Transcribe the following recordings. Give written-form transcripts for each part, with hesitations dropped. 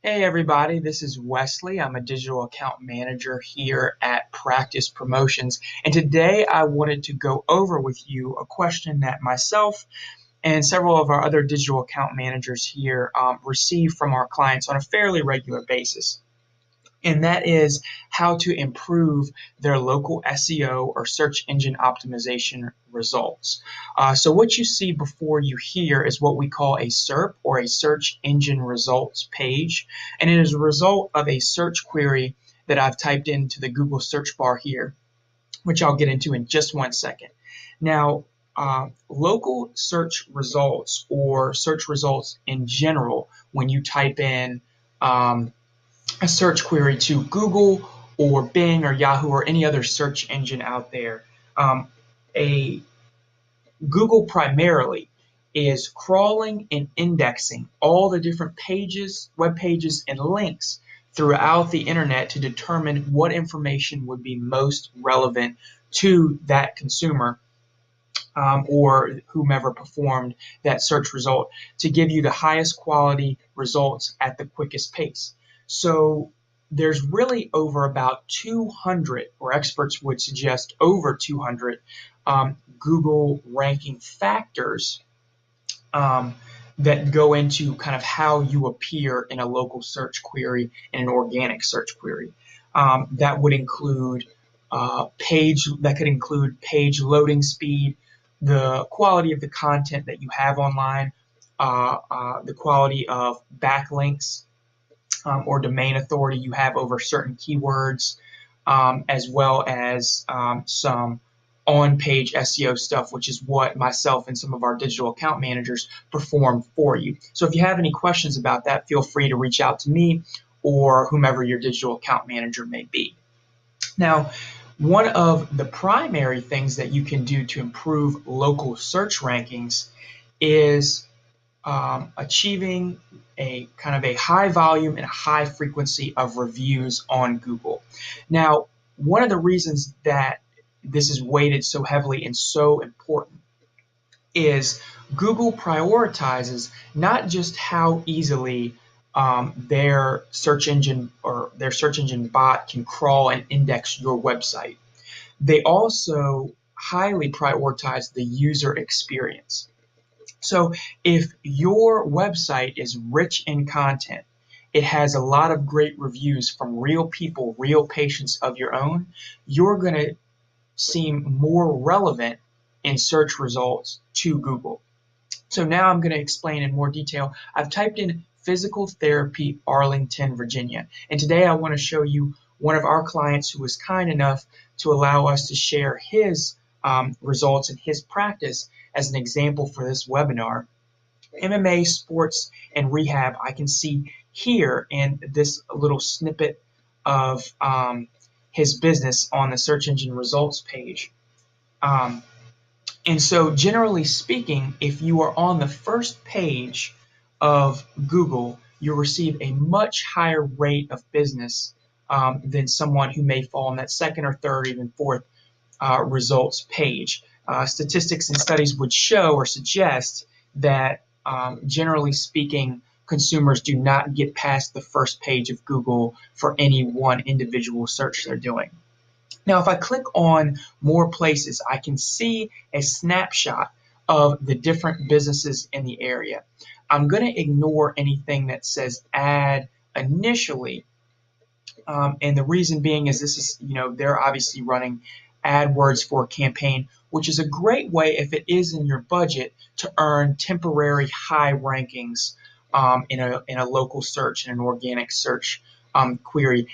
Hey everybody, this is Wesley. I'm a digital account manager here at Practice Promotions. And today I wanted to go over with you a question that myself and several of our other digital account managers here receive from our clients on a fairly regular basis. And that is how to improve their local SEO or search engine optimization results. So what you see before you here is what we call a SERP, or a search engine results page, and it is a result of a search query that I've typed into the Google search bar here, which I'll get into in just one second. Now, local search results, or search results in general, when you type in a search query to Google or Bing or Yahoo or any other search engine out there, a Google primarily is crawling and indexing all the different pages, web pages, and links throughout the internet to determine what information would be most relevant to that consumer or whomever performed that search result, to give you the highest quality results at the quickest pace. So there's really over about 200, or experts would suggest over 200, Google ranking factors that go into kind of how you appear in a local search query and an organic search query. That would include page loading speed, the quality of the content that you have online, the quality of backlinks or domain authority you have over certain keywords, as well as some on-page SEO stuff, which is what myself and some of our digital account managers perform for you. So if you have any questions about that, feel free to reach out to me or whomever your digital account manager may be. Now, one of the primary things that you can do to improve local search rankings is achieving a kind of a high volume and a high frequency of reviews on Google. Now, one of the reasons that this is weighted so heavily and so important is Google prioritizes not just how easily their search engine bot can crawl and index your website. They also highly prioritize the user experience. So if your website is rich in content, it has a lot of great reviews from real people, real patients of your own, you're going to seem more relevant in search results to Google. So now I'm going to explain in more detail. I've typed in physical therapy, Arlington, Virginia. And today I want to show you one of our clients who was kind enough to allow us to share his results in his practice as an example for this webinar. MMA, sports, and rehab, I can see here in this little snippet of his business on the search engine results page. And so generally speaking, if you are on the first page of Google, you'll receive a much higher rate of business than someone who may fall on that second or third or even fourth results page. Statistics and studies would show or suggest that generally speaking, consumers do not get past the first page of Google for any one individual search they're doing. Now, if I click on more places, I can see a snapshot of the different businesses in the area. I'm going to ignore anything that says add initially. And the reason being is this is, they're obviously running AdWords for a campaign, which is a great way, if it is in your budget, to earn temporary high rankings in a local search, in an organic search query.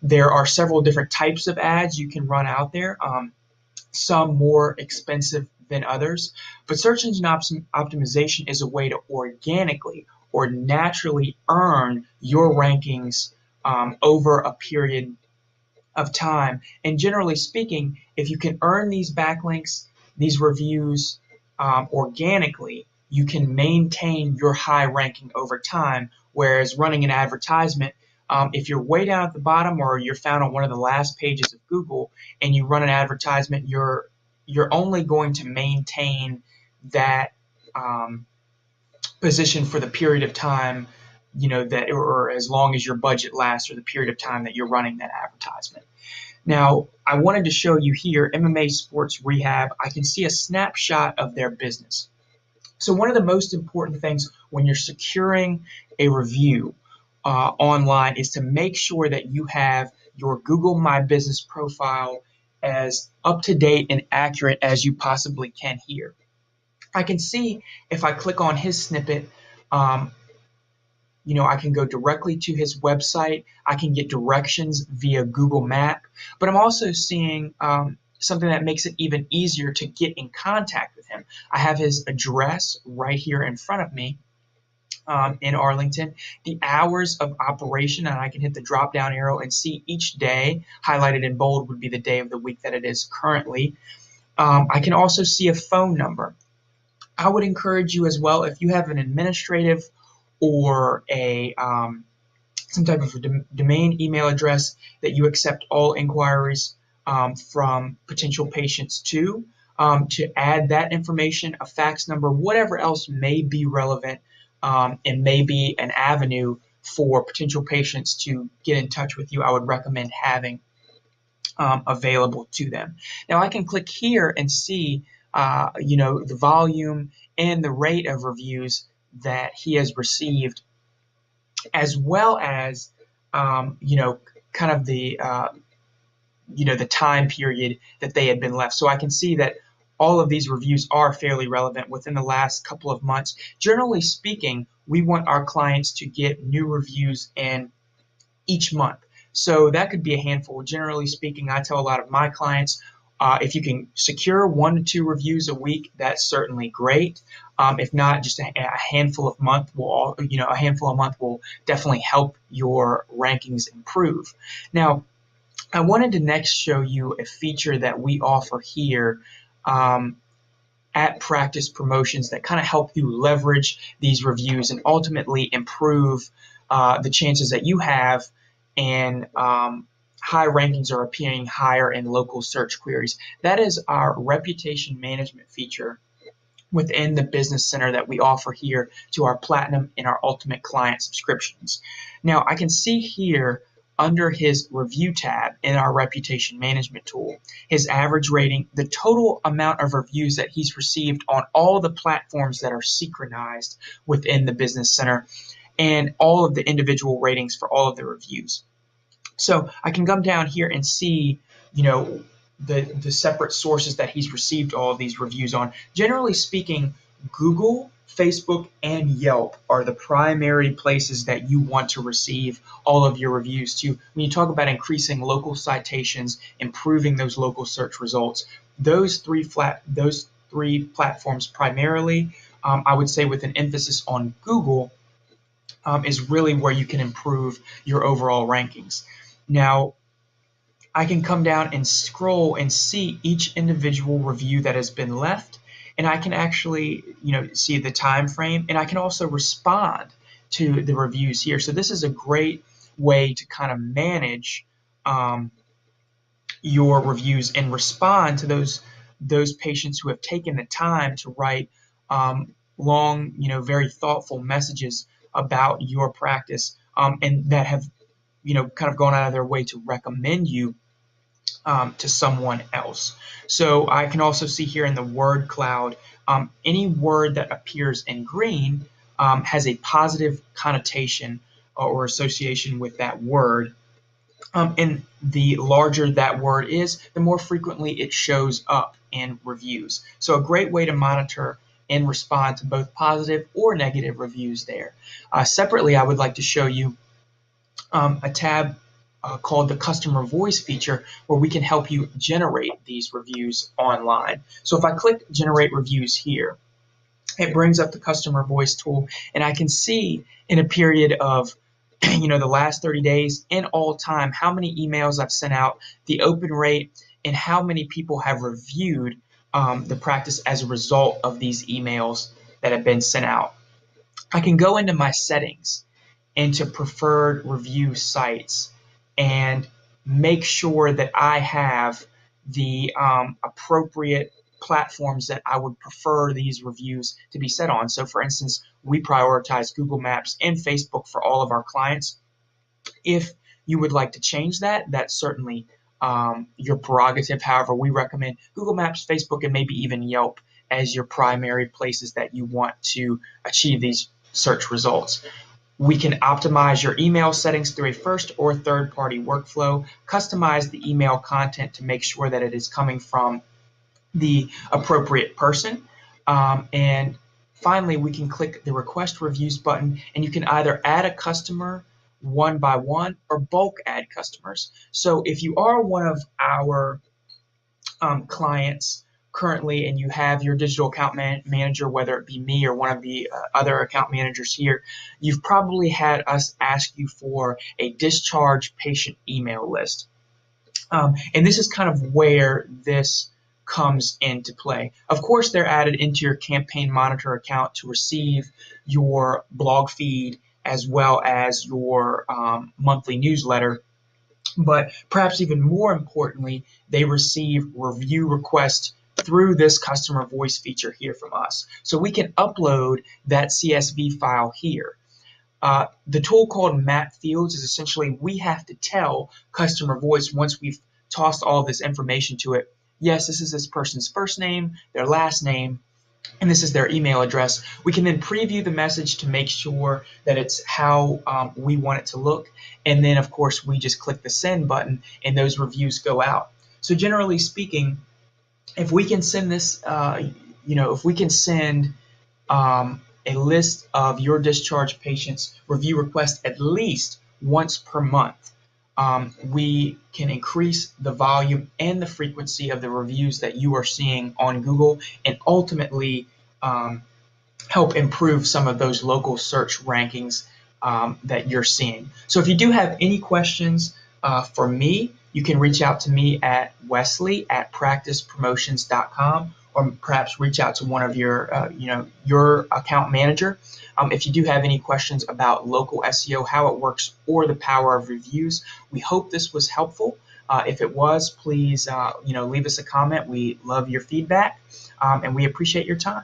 There are several different types of ads you can run out there, some more expensive than others, but search engine optimization is a way to organically or naturally earn your rankings over a period of time. And generally speaking, if you can earn these backlinks, these reviews organically, you can maintain your high ranking over time, whereas running an advertisement, if you're way down at the bottom or you're found on one of the last pages of Google and you run an advertisement, you're only going to maintain that position for the period of time that, or as long as your budget lasts or the period of time that you're running that advertisement. Now, I wanted to show you here, MMA Sports Rehab. I can see a snapshot of their business. So one of the most important things when you're securing a review online is to make sure that you have your Google My Business profile as up to date and accurate as you possibly can here. I can see if I click on his snippet, I can go directly to his website. I can get directions via Google Map, but I'm also seeing something that makes it even easier to get in contact with him. I have his address right here in front of me in Arlington, the hours of operation, and I can hit the drop down arrow and see each day. Highlighted in bold would be the day of the week that it is currently. I can also see a phone number. I would encourage you as well, if you have an administrative or a some type of domain email address that you accept all inquiries from potential patients to add that information, a fax number, whatever else may be relevant and may be an avenue for potential patients to get in touch with you. I would recommend having available to them. Now I can click here and see the volume and the rate of reviews that he has received, as well as kind of the the time period that they had been left. So I can see that all of these reviews are fairly relevant within the last couple of months. Generally speaking, we want our clients to get new reviews in each month. So that could be a handful. Generally speaking, I tell a lot of my clients, if you can secure 1 to 2 reviews a week, that's certainly great. If not, just a handful a month will definitely help your rankings improve. Now, I wanted to next show you a feature that we offer here at Practice Promotions that kind of help you leverage these reviews and ultimately improve the chances that you have and high rankings are appearing higher in local search queries. That is our reputation management feature within the Business Center that we offer here to our Platinum and our Ultimate client subscriptions. Now, I can see here under his review tab in our reputation management tool, his average rating, the total amount of reviews that he's received on all the platforms that are synchronized within the Business Center, and all of the individual ratings for all of the reviews. So I can come down here and see, the separate sources that he's received all of these reviews on. Generally speaking, Google, Facebook, and Yelp are the primary places that you want to receive all of your reviews to. When you talk about increasing local citations, improving those local search results, those three platforms primarily, I would say with an emphasis on Google, is really where you can improve your overall rankings. Now, I can come down and scroll and see each individual review that has been left, and I can actually, see the time frame, and I can also respond to the reviews here. So this is a great way to kind of manage your reviews and respond to those patients who have taken the time to write long, very thoughtful messages about your practice, and that have, kind of gone out of their way to recommend you to someone else. So I can also see here in the word cloud, any word that appears in green has a positive connotation or association with that word. And the larger that word is, the more frequently it shows up in reviews. So a great way to monitor and respond to both positive or negative reviews there. Separately, I would like to show you a tab called the Customer Voice feature, where we can help you generate these reviews online. So if I click Generate Reviews here, it brings up the Customer Voice tool, and I can see in a period of the last 30 days and all time how many emails I've sent out, the open rate, and how many people have reviewed the practice as a result of these emails that have been sent out. I can go into my settings, into preferred review sites, and make sure that I have the appropriate platforms that I would prefer these reviews to be set on. So for instance, we prioritize Google Maps and Facebook for all of our clients. If you would like to change that, that's certainly your prerogative. However, we recommend Google Maps, Facebook, and maybe even Yelp as your primary places that you want to achieve these search results. We can optimize your email settings through a first or third-party workflow, customize the email content to make sure that it is coming from the appropriate person. And finally, we can click the request reviews button, and you can either add a customer one by one or bulk add customers. So if you are one of our clients currently and you have your digital account manager, whether it be me or one of the other account managers here, you've probably had us ask you for a discharge patient email list. And this is kind of where this comes into play. Of course, they're added into your Campaign Monitor account to receive your blog feed as well as your monthly newsletter. But perhaps even more importantly, they receive review requests through this customer voice feature here from us. So we can upload that CSV file here. The tool called Map Fields is essentially we have to tell customer voice once we've tossed all of this information to it, yes, this is this person's first name, their last name, and this is their email address. We can then preview the message to make sure that it's how we want it to look. And then, of course, we just click the send button and those reviews go out. So generally speaking, if we can send this, if we can send a list of your discharge patients' review requests at least once per month, we can increase the volume and the frequency of the reviews that you are seeing on Google and ultimately help improve some of those local search rankings that you're seeing. So if you do have any questions for me, you can reach out to me at wesley@practicepromotions.com or perhaps reach out to one of your account manager. If you do have any questions about local SEO, how it works, or the power of reviews, we hope this was helpful. If it was, please leave us a comment. We love your feedback, and we appreciate your time.